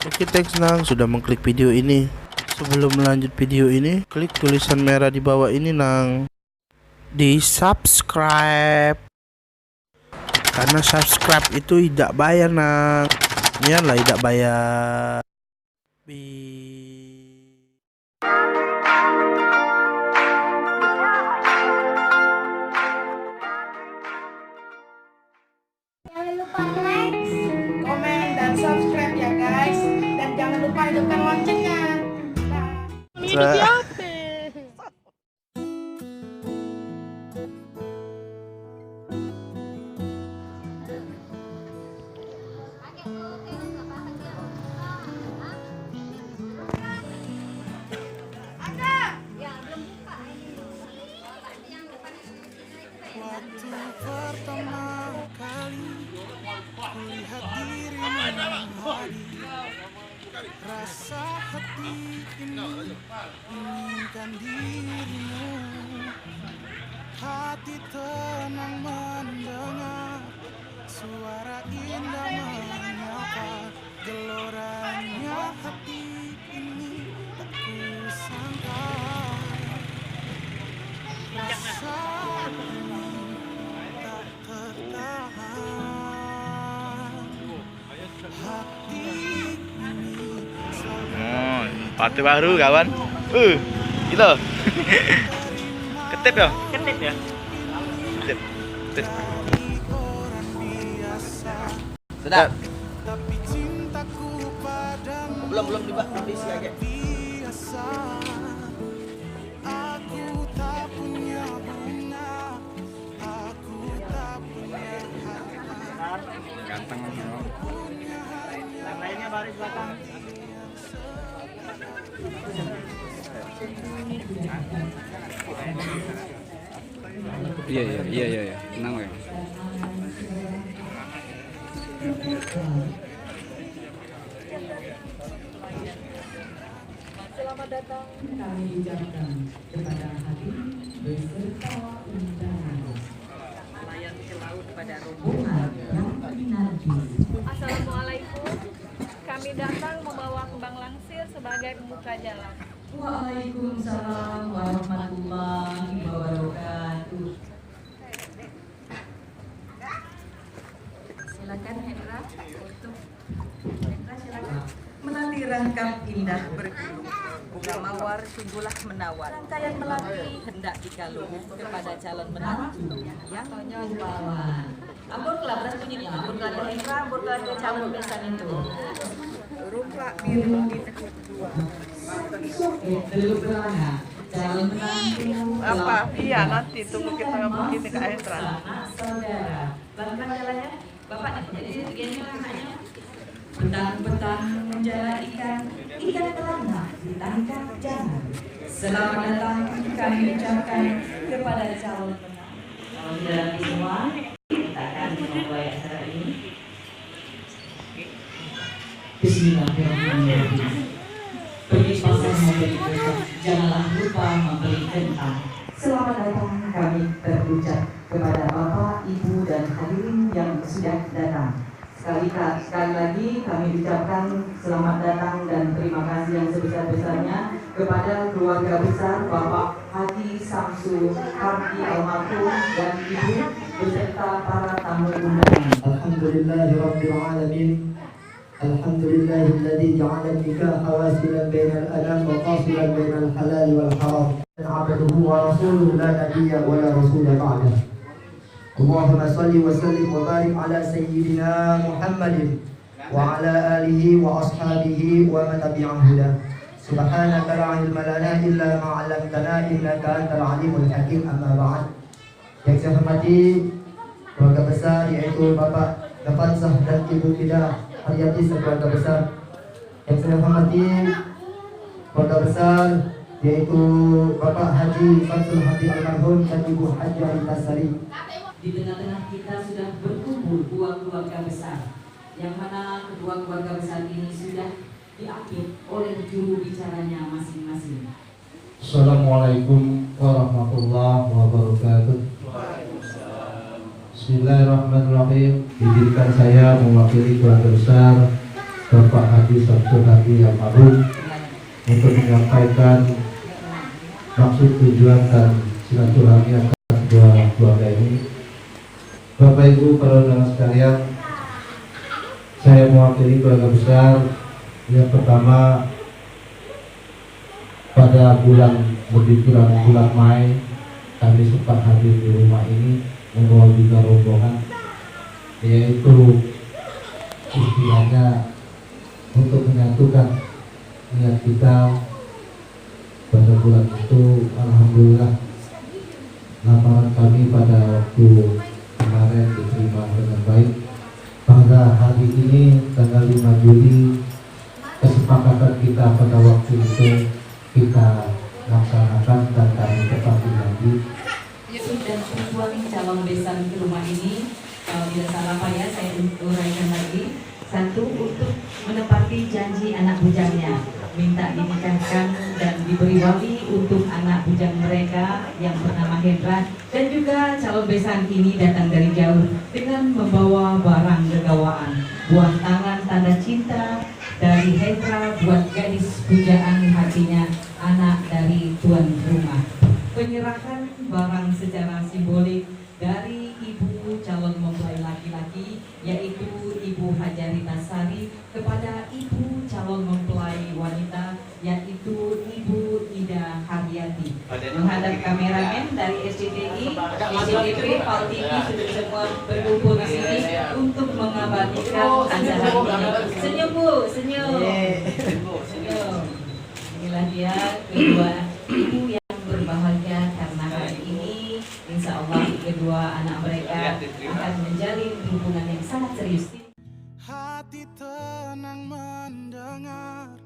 Oke, thanks Nang sudah mengklik video ini. Sebelum melanjut video ini, klik tulisan merah di bawah ini Nang. Di subscribe. Karena subscribe itu tidak bayar Nang. Iyalah tidak bayar. Jangan lupa like, komen, dan subscribe ya guys. Dan jangan lupa hidupkan loncengnya. Waktu pertama kali kulihat dirimu hadir, rasa hati ini inginkan dirimu. Hati tenang mendengar suara indah menyapa, geloranya hati ini tak kusangka. Rasa Sepatu baru kawan. Gitu. Ketip ya? Ketip ya? Ketip. Ketip. Sudah. Tapi cintaku padamu Belum diisi aja. aku tak punya bunga, aku tak punya harta. Ganteng. Yang lainnya baris belakang. Iya. Tenang ya. Selamat datang kami ucapkan kepada hadirin beserta undangan layan ke laut pada rombongan yang dinanti. Assalamualaikum. Kami datang membawa kembang langsir sebagai pembuka jalan. Waalaikumsalam warahmatullahi wabarakatuh. Silakan Hendra untuk Hendra silakan. Menanti rangkap indah bergulung, bunga mawar sungguhlah menawar. Rangkaian melati hendak dikalung kepada calon menantu yang rupawan. Ampun kelabras bunyinya, ampun kelabras Hendra, ampun kelabras calon besan itu. Rupa biru di tekuk dua. Teluk belanga, calon menantu. Apa? Iya, nanti tunggu kita ngomong gini ke Hendra. Saudara, pelan-pelan jalannya. Bapaknya punya di situ, gini anaknya. Petang-petang menjala ikan belanga ditangkap jangan. Selamat datang kami ucapkan kepada calon menantu. Kalau sudah rapi semua, kita akan memulai acara ini. Bismillahirrahmanirrahim. Pergi pasar membeli kentang, janganlah lupa membeli kentang. Selamat datang kami berucap kepada Bapak, Ibu, dan hadirin yang sudah datang. Sekali lagi kami ucapkan selamat datang dan terima kasih yang sebesar-besarnya kepada keluarga besar Bapak Haji Samsu Hardi Almarhum dan Ibu beserta para tamu undangan. Alhamdulillahirabbil alamin. Alhamdulillahilladzi ja'ala an-nikaha wasilan bainal anam wa fasilan bainal halal wal haram. Abduhu wa rasuluhu la nabiyya wa la rasula ba'dah. Allahumma salli wa sallim wa barik ala sayyidina Muhammadin wa ala alihi wa ashabihi wa man tabi'ahum huda. Subhanaka la ilma lana illa ma 'allamtana innaka antal alimul hakim. Amma ba'd. Yang saya hormati keluarga besar yaitu Bapak Nafansah dan Ibu Fidah Haryati sekeluarga besar. Yang saya hormati keluarga besar yaitu Bapak Haji Samsul Hadi Almarhum dan Ibu Haji Tasari. Di tengah-tengah kita sudah berkumpul dua keluarga besar, yang mana kedua keluarga besar ini sudah diapit oleh juru bicaranya masing-masing. Assalamualaikum warahmatullahi wabarakatuh. Bismillahirrahmanirrahim. Izinkan saya mewakili keluarga besar Bapak Haji Samsul Hadi Almarhum untuk menyampaikan maksud tujuan dan silaturahmi atas kedua keluarga ini. Bapak Ibu para undangan sekalian, saya mewakili keluarga besar. Yang pertama, pada bulan lebih kurang bulan Mei, kami sempat hadir di rumah ini membawa juga rombongan, yaitu istilahnya untuk menyatukan niat kita pada bulan itu. Alhamdulillah lamaran kami pada waktu kemarin diterima dengan baik. Pada hari ini tanggal 5 Juli, kesepakatan kita pada waktu itu kita laksanakan dan kami tepati lagi. Dan tujuan calon besan di rumah ini, tidak salah Pak ya, saya uraikan lagi. Satu, untuk menepati janji anak bujangnya, minta dinikahkan dan diberi wali untuk anak bujang mereka yang bernama Hendra. Dan juga calon besan ini datang dari jauh dengan membawa barang gegawaan, buah tangan tanda cinta dari Hendra buat gadis pujaan hatinya, anak dari tuan rumah. Penyerahan barang secara simbolik dari ibu calon mempelai laki-laki, yaitu Ibu Hajarita Sari, kepada ibu calon mempelai wanita, yaitu Ibu Ida Haryati. Menghadap kameramen dari SCTI, SCTV, Pal TV sudah semua berkumpul di sini untuk mengabadikan acara ini. Senyum Bu, senyum. Senyum. Inilah dia kedua ibu yang berbahagia karena hari ini insya Allah kedua anak mereka akan menjalin hubungan yang sangat serius. Hati tenang mendengar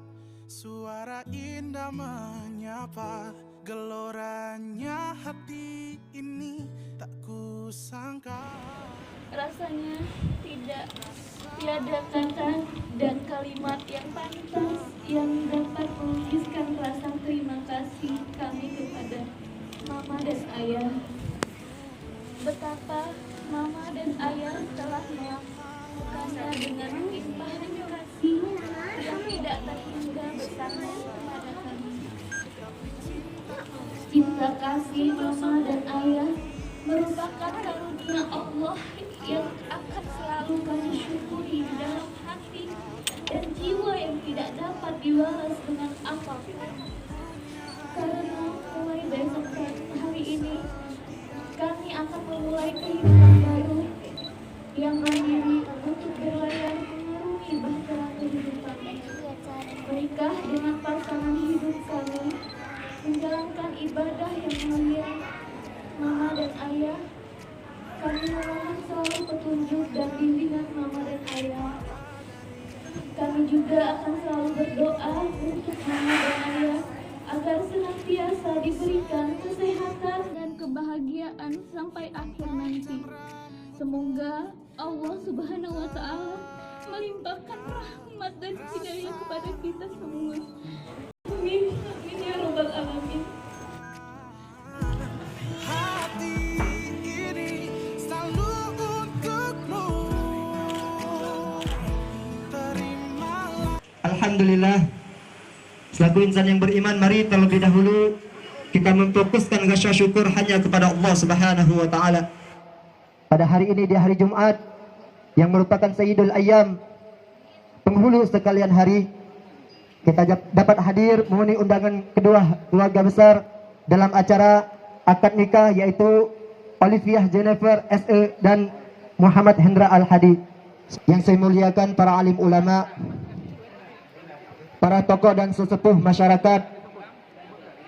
suara indah menyapa, geloranya hati ini tak kusangka. Rasanya tiada kata dan kalimat yang pantas yang dapat melukiskan rasa terima kasih kami kepada Mama dan Ayah. Betapa Mama dan Ayah telah melakukannya dengan limpahan kasih yang tidak terhingga bersama kepada kami. Cinta kasih Mama dan Ayah merupakan karunia Allah yang akan selalu kami syukuri dalam hati dan jiwa yang tidak dapat dibalas dengan apapun. Karena mulai besok hari ini kami akan memulai kehidupan baru yang mandiri untuk berlayar mengarungi bahtera kehidupan. Menikah dengan pasangan hidup kami, menjalankan ibadah yang mulia. Mama dan Ayah, kami memohon selalu petunjuk dan bimbingan Mama dan Ayah. Kami juga akan selalu berdoa untuk Mama dan Ayah agar senantiasa diberikan kesehatan dan kebahagiaan sampai akhir nanti. Semoga Allah Subhanahu wa Ta'ala melimpahkan rahmat dan hidayah kepada kita semua. Amin. Amin ya Rabbal Alamin. Hati ini selalu untukmu. Terimalah. Alhamdulillah, selaku insan yang beriman, mari terlebih dahulu kita memfokuskan rasa syukur hanya kepada Allah Subhanahu wa Ta'ala. Pada hari ini, di hari Jumat yang merupakan Sayyidul Ayyam, penghulu sekalian hari, kita dapat hadir memenuhi undangan kedua keluarga besar dalam acara akad nikah, yaitu Olivia Jennifer SE dan Muhammad Hendra Al-Hadi. Yang saya muliakan para alim ulama, para tokoh dan sesepuh masyarakat,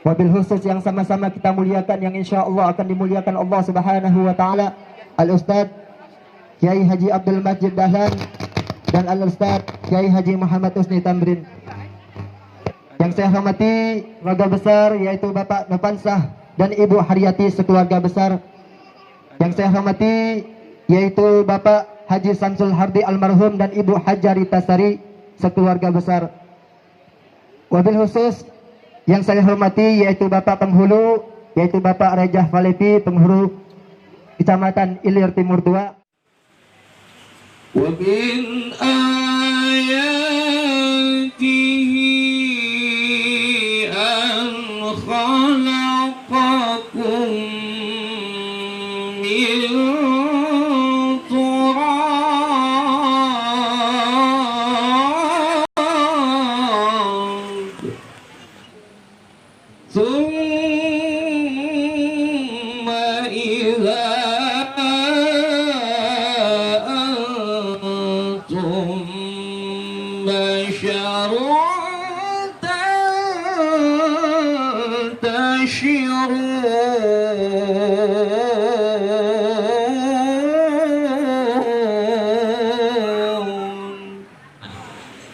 wabil khusus yang sama-sama kita muliakan, yang insya Allah akan dimuliakan Allah Subhanahu wa Ta'ala, Al-Ustadz Kiai Haji Abdul Majid Dahlan dan Al-Ustadz Kiai Haji Muhammad Husni Tamrin. Yang saya hormati keluarga besar, yaitu Bapak Novansah dan Ibu Haryati sekeluarga besar. Yang saya hormati yaitu Bapak Haji Samsul Hardi Almarhum dan Ibu Hajarita Sari sekeluarga besar. Wabil khusus yang saya hormati yaitu Bapak Penghulu, yaitu Bapak Rejah Valepi, Penghulu Kecamatan Ilir Timur 2. Wa min ayat أن خلقكم من تراب ثم إذا أنتم بشر تنتشرون.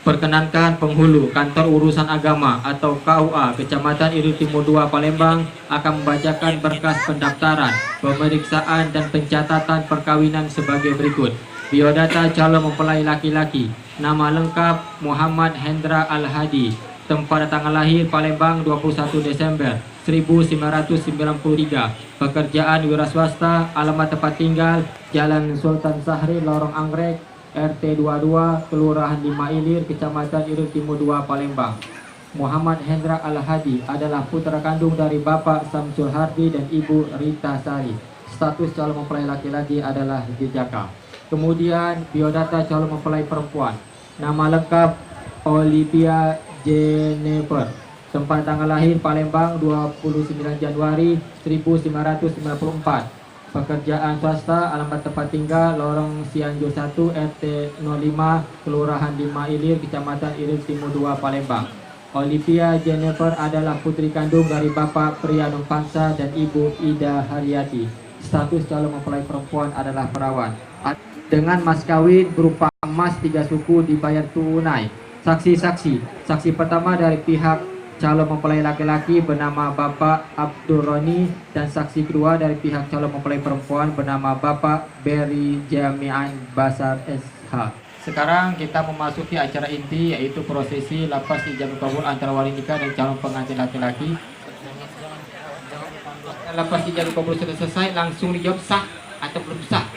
Perkenankan penghulu Kantor Urusan Agama atau KUA Kecamatan Iril Timur 2 Palembang akan membacakan berkas pendaftaran, pemeriksaan dan pencatatan perkawinan sebagai berikut. Biodata calon mempelai laki-laki. Nama lengkap Muhammad Hendra Al-Hadi. Tempat tanggal lahir Palembang 21 Desember 1993. Pekerjaan wira swasta. Alamat tempat tinggal Jalan Sultan Sahri, Lorong Anggrek, RT 22, Kelurahan 5 Ilir, Kecamatan Iril Timur 2, Palembang. Muhammad Hendra Al-Hadi adalah putra kandung dari Bapak Samsul Hardi dan Ibu Rita Sari. Status calon mempelai laki-laki adalah dijaka. Kemudian biodata calon mempelai perempuan. Nama lengkap Olivia Jennifer. Tempat tanggal lahir Palembang 29 Januari 1994. Pekerjaan swasta, alamat tempat tinggal Lorong Cianjur 1, RT 05, Kelurahan 5 Ilir, Kecamatan Iril Timur 2, Palembang. Olivia Jennifer adalah putri kandung dari Bapak Prianum Pansa dan Ibu Ida Haryati. Status calon mempelai perempuan adalah perawan. Dengan mas kawin berupa emas 3 suku dibayar tunai. Saksi-saksi. Saksi pertama dari pihak calon mempelai laki-laki bernama Bapak Abdul Roni dan saksi kedua dari pihak calon mempelai perempuan bernama Bapak Berry Jami'an Basar SH. Sekarang kita memasuki acara inti, yaitu prosesi lapas ijab kabul antara wali nikah dan calon pengantin laki-laki. Lapas ijab kabul sudah selesai, langsung dijawab sah atau belum sah.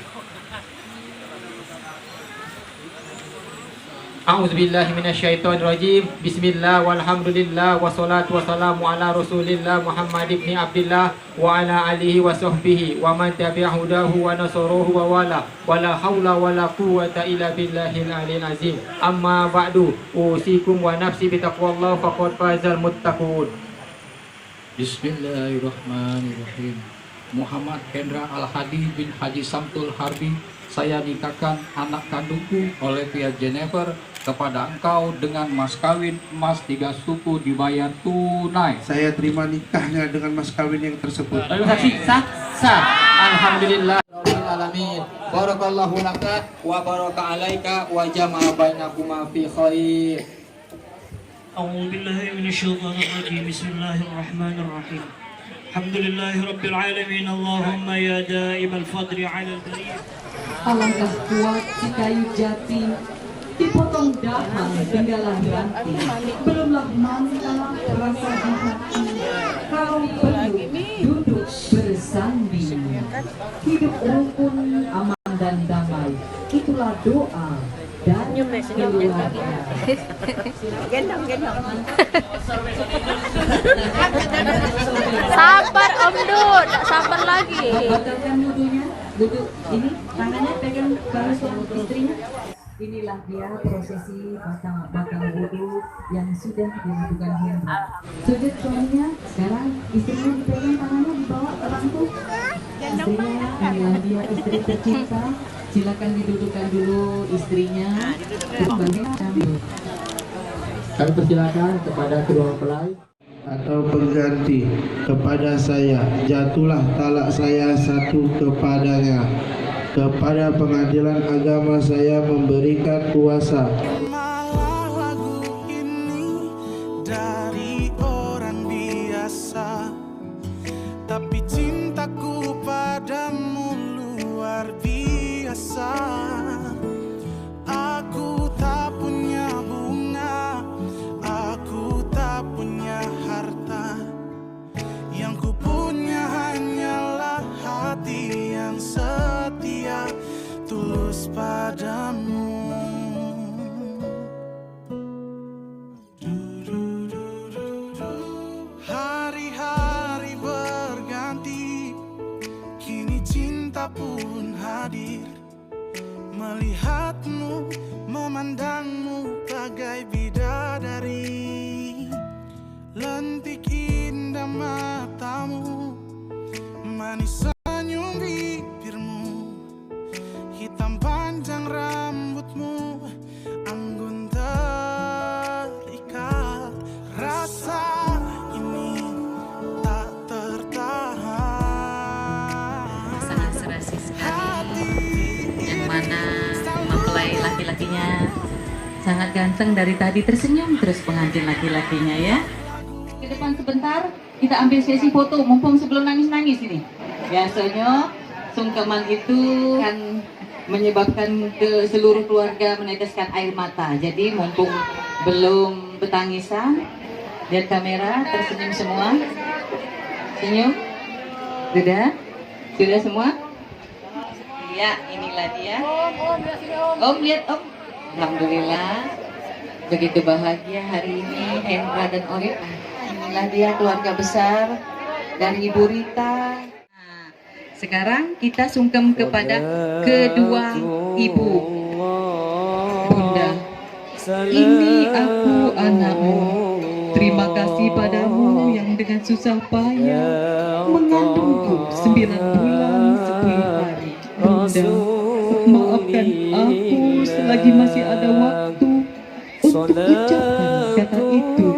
A'udzubillahi minasyaitonirrajim. Bismillah walhamdulillah wassalatu wassalamu ala Rasulillah Muhammad ibn Abdullah wa ala alihi wa sahbihi wa man tabi'a hudahu wa nasaruhu wa wala wala haula wala quwwata illa billahil aliyil azim. Amma ba'du, usikum wa nafsi bi taqwallah faqad fazal muttaqun. Bismillahirrahmanirrahim. Muhammad Hendra Al-Hadi bin Haji Samsul Harbi, saya nikahkan anak kandungku Olivia Jennifer kepada engkau dengan mas kawin emas 3 suku dibayar tunai. Saya terima nikahnya dengan mas kawin yang tersebut. Saksi sah? Sah. Alhamdulillah alamin. Barakallahu laka wa baraka alaika wa jama'a bainakuma fi khair. A'udzu billahi minasyaitonir rajim. Bismillahirrahmanirrahim. Alhamdulillahi rabbil alamin. Allahumma ya da'imal fadli 'alal bariyah. Alangkah kuat si kayu jati dipotong dahan tinggallah ranting, belumlah mantap rasa di hati. Kau perlu duduk bersanding, hidup rukun, aman dan damai. Itulah doa dan keluarga. Gendong. Sabar Om Dud, sabar lagi. Batalkan wudhunya, wudhu ini tangannya pegang baru suami istrinya. Inilah dia prosesi bakal wudhu yang sudah dilakukan Hendra. Sujud suaminya, sekarang istrinya dipegang tangannya, dibawa ke bangku. Istrinya, inilah dia istri tercinta. Silakan didudukkan dulu istrinya. Kami persilakan kepada kedua mempelai atau pengganti kepada saya, jatuhlah talak saya satu kepadanya. Kepada pengadilan agama saya memberikan kuasa. Malah lagu ini dari orang biasa, tapi cintaku padamu luar biasa. Aku tak punya bunga, aku tak punya harta, yang ku punya hanyalah hati yang setia, tulus padamu. pun hadir, melihatmu, memandangmu bagai bidadari. Lentik indah matamu, manis senyum bibirmu, hitam panjang rambutmu, anggun terikat. Rasa ini tak tertahan. Sangat serasi sekali. Yang mana mempelai laki-lakinya sangat ganteng dari tadi, tersenyum terus pengantin laki-lakinya ya. Ke depan sebentar, kita ambil sesi foto mumpung sebelum nangis-nangis ini. Biasanya sungkeman itu kan menyebabkan ke seluruh keluarga meneteskan air mata. Jadi mumpung belum bertangisan, lihat kamera, tersenyum semua. Senyum. Sudah? Sudah semua? Iya, inilah dia. Om, lihat Om. Alhamdulillah. Begitu bahagia hari ini Hendra dan Orif. Inilah dia keluarga besar dari Ibu Rita. Nah, sekarang kita sungkem kepada kedua ibu. Bunda, ini aku anakmu. Terima kasih padamu yang dengan susah payah mengandungku 9 bulan 10 hari. Bunda, maafkan aku selagi masih ada waktu untuk ucapkan kata itu.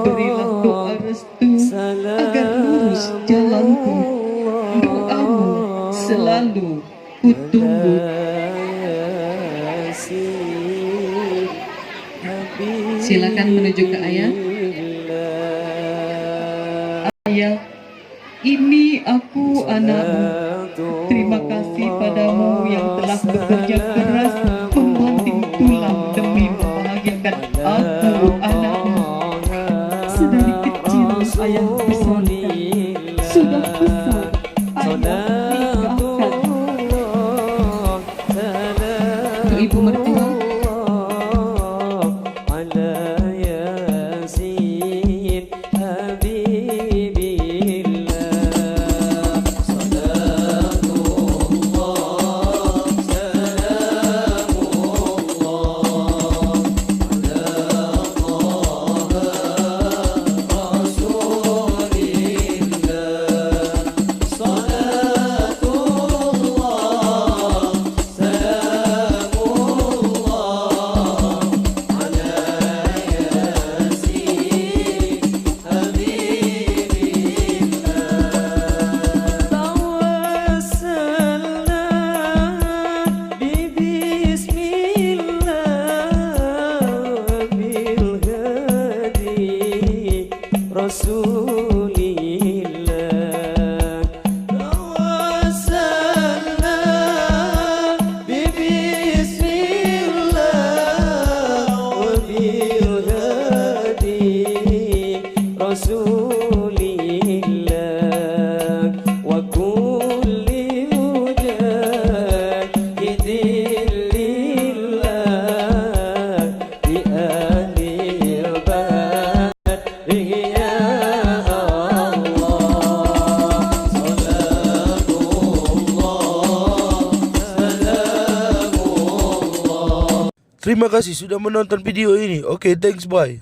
Berilah doa restu agar lurus jalanku. Doamu selalu kutunggu. Silakan menuju ke ayah. Ayah, ini aku anakmu. Terima kasih padamu yang telah bekerja keras membanting tulang demi membahagiakan aku anakmu. Sedari kecil ayah bersandar, sudah besar ayah nikahkan. Untuk ibu mertua, Terima kasih sudah menonton video ini. Oke, thanks, bye.